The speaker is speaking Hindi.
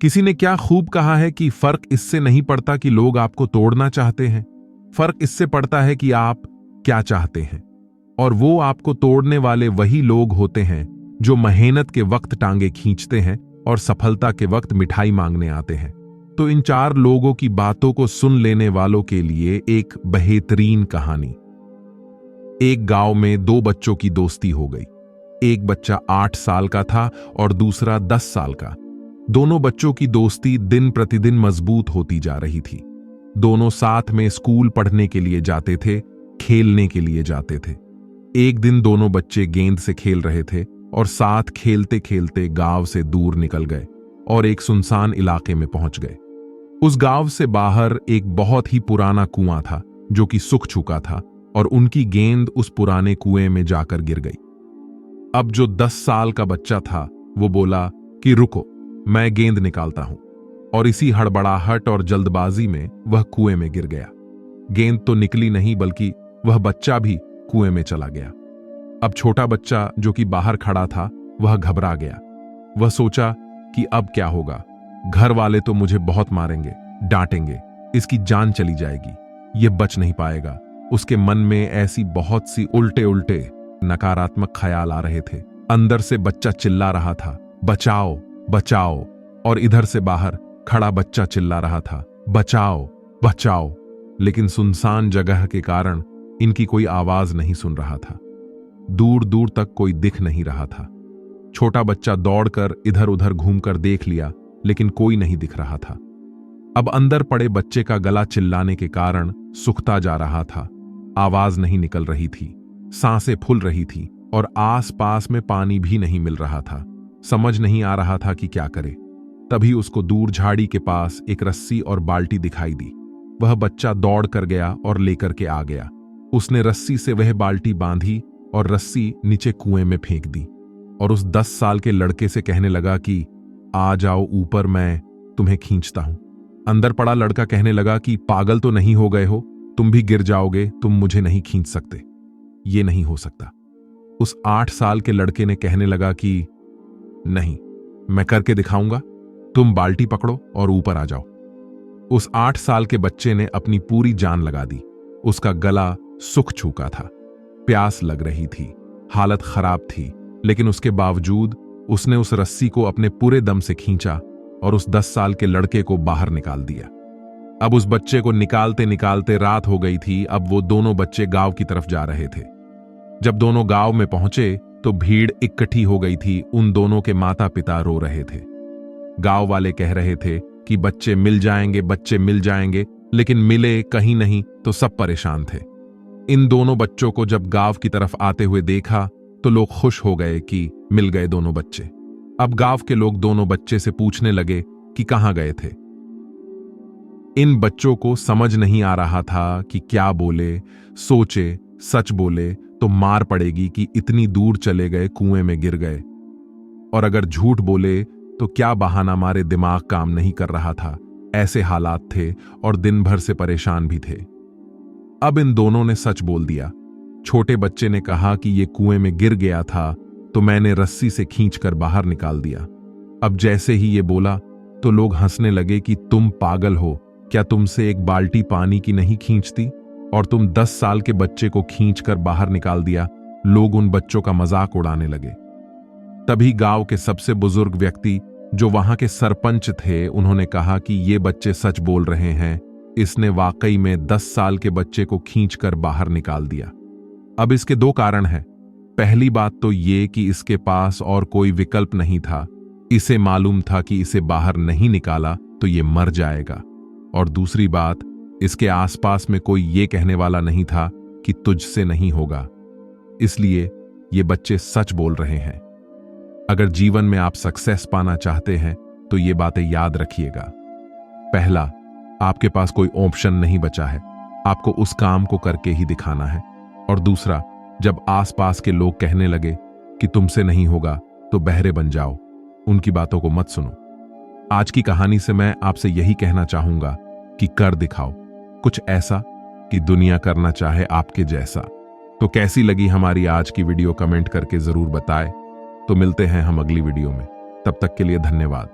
किसी ने क्या खूब कहा है कि फर्क इससे नहीं पड़ता कि लोग आपको तोड़ना चाहते हैं, फर्क इससे पड़ता है कि आप क्या चाहते हैं। और वो आपको तोड़ने वाले वही लोग होते हैं जो मेहनत के वक्त टांगे खींचते हैं और सफलता के वक्त मिठाई मांगने आते हैं। तो इन 4 लोगों की बातों को सुन लेने वालों के लिए एक बेहतरीन कहानी। एक गांव में 2 बच्चों की दोस्ती हो गई। एक बच्चा 8 साल का था और दूसरा 10 साल का। दोनों बच्चों की दोस्ती दिन प्रतिदिन मजबूत होती जा रही थी। दोनों साथ में स्कूल पढ़ने के लिए जाते थे, खेलने के लिए जाते थे। एक दिन दोनों बच्चे गेंद से खेल रहे थे और साथ खेलते खेलते गांव से दूर निकल गए और एक सुनसान इलाके में पहुंच गए। उस गांव से बाहर एक बहुत ही पुराना कुआं था जो कि सूख चुका था और उनकी गेंद उस पुराने कुएं में जाकर गिर गई। अब जो 10 साल का बच्चा था वो बोला कि रुको, मैं गेंद निकालता हूं, और इसी हड़बड़ाहट और जल्दबाजी में वह कुएं में गिर गया। गेंद तो निकली नहीं बल्कि वह बच्चा भी कुएं में चला गया। अब छोटा बच्चा जो कि बाहर खड़ा था वह घबरा गया। वह सोचा कि अब क्या होगा, घर वाले तो मुझे बहुत मारेंगे, डांटेंगे, इसकी जान चली जाएगी, ये बच नहीं पाएगा। उसके मन में ऐसी बहुत सी उल्टे उल्टे नकारात्मक ख्याल आ रहे थे। अंदर से बच्चा चिल्ला रहा था, बचाओ बचाओ, और इधर से बाहर खड़ा बच्चा चिल्ला रहा था, बचाओ बचाओ। लेकिन सुनसान जगह के कारण इनकी कोई आवाज नहीं सुन रहा था। दूर दूर तक कोई दिख नहीं रहा था। छोटा बच्चा दौड़कर इधर उधर घूमकर देख लिया, लेकिन कोई नहीं दिख रहा था। अब अंदर पड़े बच्चे का गला चिल्लाने के कारण सूखता जा रहा था। आवाज नहीं निकल रही थी, सांसें फूल रही थी और आस पास में पानी भी नहीं मिल रहा था। समझ नहीं आ रहा था कि क्या करे। तभी उसको दूर झाड़ी के पास एक रस्सी और बाल्टी दिखाई दी। वह बच्चा दौड़ कर गया और लेकर के आ गया। उसने रस्सी से वह बाल्टी बांधी और रस्सी नीचे कुएं में फेंक दी और उस 10 साल के लड़के से कहने लगा कि आ जाओ ऊपर, मैं तुम्हें खींचता हूं। अंदर पड़ा लड़का कहने लगा कि पागल तो नहीं हो गए हो, तुम भी गिर जाओगे, तुम मुझे नहीं खींच सकते, ये नहीं हो सकता। उस 8 साल के लड़के ने कहने लगा कि नहीं, मैं करके दिखाऊंगा, तुम बाल्टी पकड़ो और ऊपर आ जाओ। उस 8 साल के बच्चे ने अपनी पूरी जान लगा दी। उसका गला सूख चुका था, प्यास लग रही थी, हालत खराब थी, लेकिन उसके बावजूद उसने उस रस्सी को अपने पूरे दम से खींचा और उस 10 साल के लड़के को बाहर निकाल दिया। अब उस बच्चे को निकालते निकालते रात हो गई थी। अब वो दोनों बच्चे गांव की तरफ जा रहे थे। जब दोनों गांव में पहुंचे तो भीड़ इकट्ठी हो गई थी। उन दोनों के माता पिता रो रहे थे। गांव वाले कह रहे थे कि बच्चे मिल जाएंगे, बच्चे मिल जाएंगे, लेकिन मिले कहीं नहीं तो सब परेशान थे। इन दोनों बच्चों को जब गांव की तरफ आते हुए देखा तो लोग खुश हो गए कि मिल गए दोनों बच्चे। अब गांव के लोग दोनों बच्चे से पूछने लगे कि कहां गए थे। इन बच्चों को समझ नहीं आ रहा था कि क्या बोले। सोचे सच बोले तो मार पड़ेगी कि इतनी दूर चले गए, कुएं में गिर गए, और अगर झूठ बोले तो क्या बहाना मारे, दिमाग काम नहीं कर रहा था। ऐसे हालात थे और दिन भर से परेशान भी थे। अब इन दोनों ने सच बोल दिया। छोटे बच्चे ने कहा कि ये कुएं में गिर गया था तो मैंने रस्सी से खींचकर बाहर निकाल दिया। अब जैसे ही ये बोला तो लोग हंसने लगे कि तुम पागल हो, क्या तुमसे एक बाल्टी पानी की नहीं खींचती, और तुम 10 साल के बच्चे को खींचकर बाहर निकाल दिया। लोग उन बच्चों का मजाक उड़ाने लगे। तभी गांव के सबसे बुजुर्ग व्यक्ति जो वहां के सरपंच थे, उन्होंने कहा कि ये बच्चे सच बोल रहे हैं, इसने वाकई में 10 साल के बच्चे को खींचकर बाहर निकाल दिया। अब इसके 2 कारण हैं। पहली बात तो ये कि इसके पास और कोई विकल्प नहीं था। इसे मालूम था कि इसे बाहर नहीं निकाला तो ये मर जाएगा। और दूसरी बात, इसके आसपास में कोई ये कहने वाला नहीं था कि तुझसे नहीं होगा। इसलिए ये बच्चे सच बोल रहे हैं। अगर जीवन में आप सक्सेस पाना चाहते हैं तो ये बातें याद रखिएगा। पहला, आपके पास कोई ऑप्शन नहीं बचा है, आपको उस काम को करके ही दिखाना है। और दूसरा, जब आसपास के लोग कहने लगे कि तुमसे नहीं होगा तो बहरे बन जाओ, उनकी बातों को मत सुनो। आज की कहानी से मैं आपसे यही कहना चाहूंगा कि कर दिखाओ कुछ ऐसा कि दुनिया करना चाहे आपके जैसा। तो कैसी लगी हमारी आज की वीडियो कमेंट करके जरूर बताएं। तो मिलते हैं हम अगली वीडियो में, तब तक के लिए धन्यवाद।